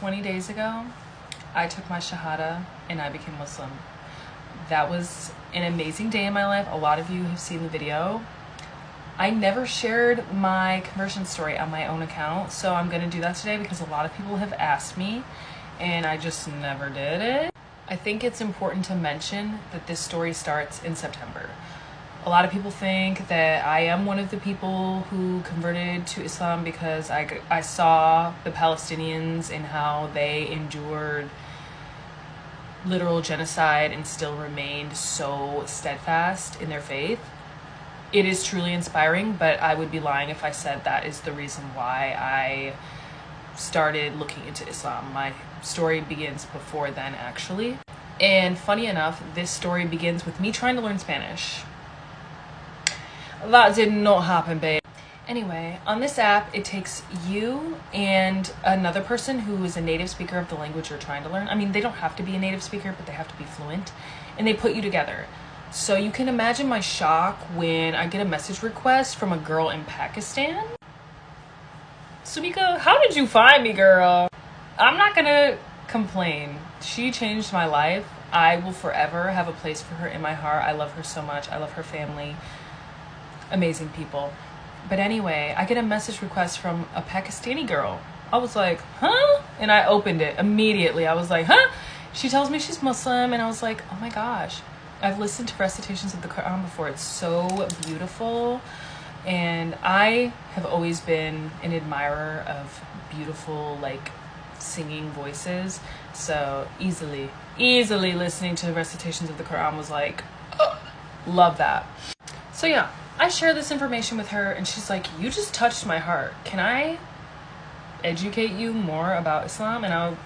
20 days ago, I took my shahada and I became Muslim. That was an amazing day in my life. A lot of you have seen the video. I never shared my conversion story on my own account, so I'm gonna do that today because a lot of people have asked me and I just never did it. I think it's important to mention that this story starts in September. A lot of people think that I am one of the people who converted to Islam because I saw the Palestinians and how they endured literal genocide and still remained so steadfast in their faith. It is truly inspiring, but I would be lying if I said that is the reason why I started looking into Islam. My story begins before then, actually. And funny enough, this story begins with me trying to learn Spanish. That did not happen, babe. Anyway, on this app, it takes you and another person who is a native speaker of the language you're trying to learn. I mean, they don't have to be a native speaker, but they have to be fluent. And they put you together. So you can imagine my shock when I get a message request from a girl in Pakistan. Sumika, how did you find me, girl? I'm not gonna complain. She changed my life. I will forever have a place for her in my heart. I love her so much. I love her family. Amazing people. But anyway, I get a message request from a Pakistani girl. I was like, huh? And I opened it immediately. I was like, huh? She tells me she's Muslim, and I was like, oh my gosh. I've listened to recitations of the Quran before. It's so beautiful. And I have always been an admirer of beautiful, like, singing voices. So easily listening to recitations of the Quran was like, oh, love that. So yeah, I share this information with her and she's like, you just touched my heart. Can I educate you more about Islam? And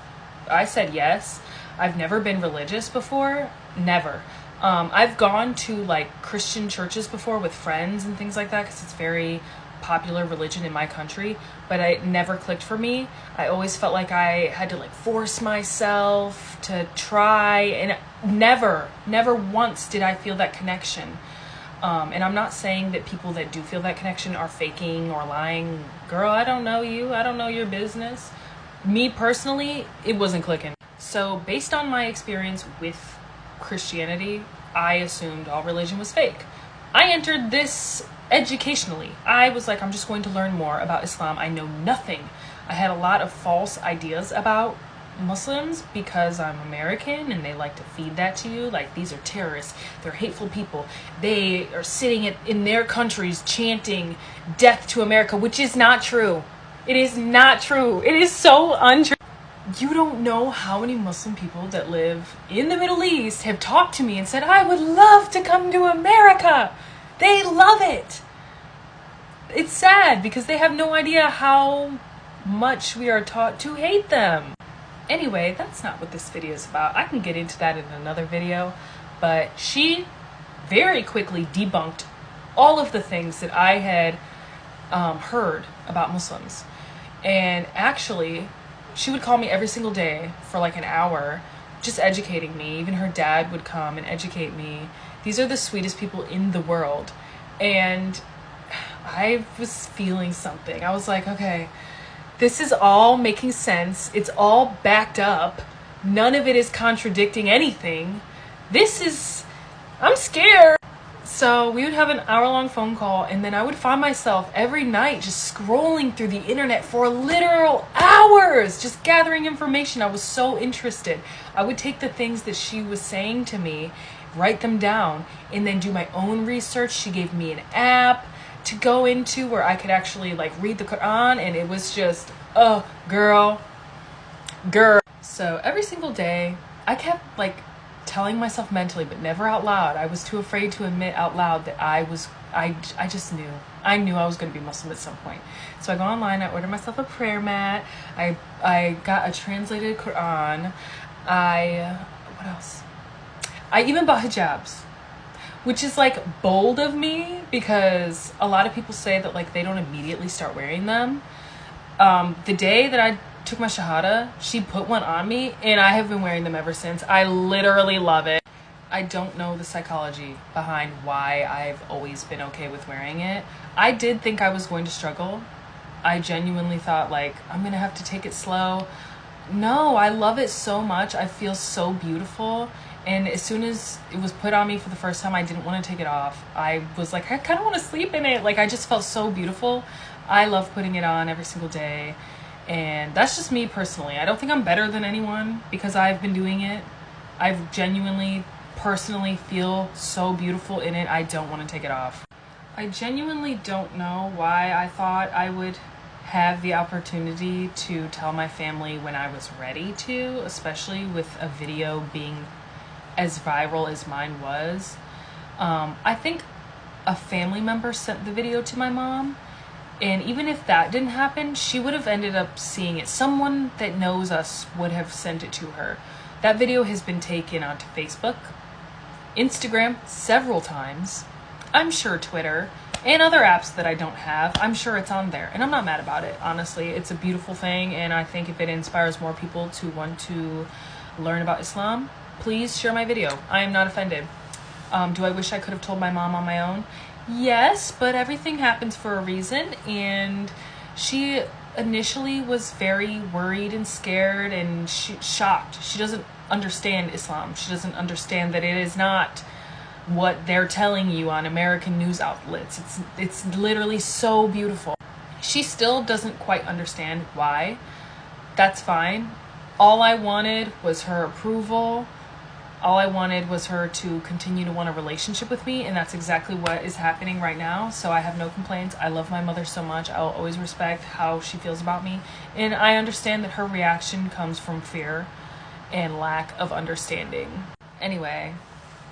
I said yes. I've never been religious before. Never. I've gone to like Christian churches before with friends and things like that because it's very popular religion in my country, but it never clicked for me. I always felt like I had to like force myself to try, and never once did I feel that connection. And I'm not saying that people that do feel that connection are faking or lying. Girl, I don't know you. I don't know your business. Me personally, it wasn't clicking. So based on my experience with Christianity, I assumed all religion was fake. I entered this educationally. I was like, I'm just going to learn more about Islam. I know nothing. I had a lot of false ideas about Muslims because I'm American and they like to feed that to you. Like, these are terrorists. They're hateful people. They are sitting in their countries chanting death to America, which is not true. It is not true. It is so untrue. You don't know how many Muslim people that live in the Middle East have talked to me and said, I would love to come to America. They love it. It's sad because they have no idea how much we are taught to hate them. Anyway, that's not what this video is about. I can get into that in another video, but she very quickly debunked all of the things that I had heard about Muslims. And actually, she would call me every single day for like an hour, just educating me. Even her dad would come and educate me. These are the sweetest people in the world. And I was feeling something. I was like, okay, this is all making sense. It's all backed up. None of it is contradicting anything. I'm scared. So we would have an hour-long phone call, and then I would find myself every night just scrolling through the internet for literal hours, just gathering information. I was so interested. I would take the things that she was saying to me, write them down, and then do my own research. She gave me an app to go into where I could actually like read the Quran, and it was just, oh, girl. So every single day, I kept like telling myself mentally, but never out loud. I was too afraid to admit out loud that I just knew. I knew I was going to be Muslim at some point. So I go online, I order myself a prayer mat. I got a translated Quran. What else? I even bought hijabs, which is like bold of me because a lot of people say that like they don't immediately start wearing them. The day that I took my shahada, she put one on me and I have been wearing them ever since. I literally love it. I don't know the psychology behind why I've always been okay with wearing it. I did think I was going to struggle. I genuinely thought like, I'm gonna have to take it slow. No, I love it so much. I feel so beautiful. And as soon as it was put on me for the first time, I didn't want to take it off. I was like, I kind of want to sleep in it. Like, I just felt so beautiful. I love putting it on every single day. And that's just me personally. I don't think I'm better than anyone because I've been doing it. I genuinely, personally feel so beautiful in it. I don't want to take it off. I genuinely don't know why I thought I would have the opportunity to tell my family when I was ready to, especially with a video being as viral as mine was. I think a family member sent the video to my mom, and even if that didn't happen, she would have ended up seeing it. Someone that knows us would have sent it to her. That video has been taken onto Facebook, Instagram several times, I'm sure Twitter, and other apps that I don't have. I'm sure it's on there, and I'm not mad about it. Honestly, it's a beautiful thing, and I think if it inspires more people to want to learn about Islam, please share my video. I am not offended. Do I wish I could have told my mom on my own? Yes, but everything happens for a reason, and she initially was very worried and scared and shocked. She doesn't understand Islam. She doesn't understand that it is not what they're telling you on American news outlets. It's literally so beautiful. She still doesn't quite understand why. That's fine. All I wanted was her approval. All I wanted was her to continue to want a relationship with me, and that's exactly what is happening right now. So I have no complaints. I love my mother so much. I'll always respect how she feels about me, and I understand that her reaction comes from fear and lack of understanding. Anyway,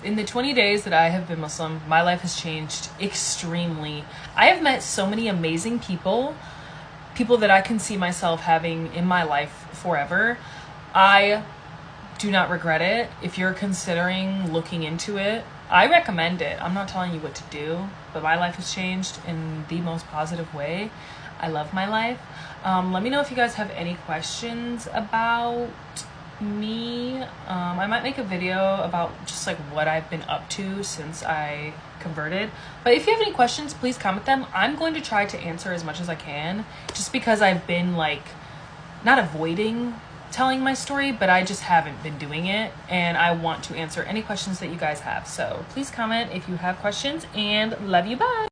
in the 20 days that I have been Muslim, my life has changed extremely. I have met so many amazing people that I can see myself having in my life forever. I do not regret it. If you're considering looking into it, I recommend it. I'm not telling you what to do, but my life has changed in the most positive way. I love my life. Let me know if you guys have any questions about me. I might make a video about just like what I've been up to since I converted, but if you have any questions, please comment them. I'm going to try to answer as much as I can, just because I've been like not avoiding telling my story, but I just haven't been doing it, and I want to answer any questions that you guys have. So please comment if you have questions, and love you, bye.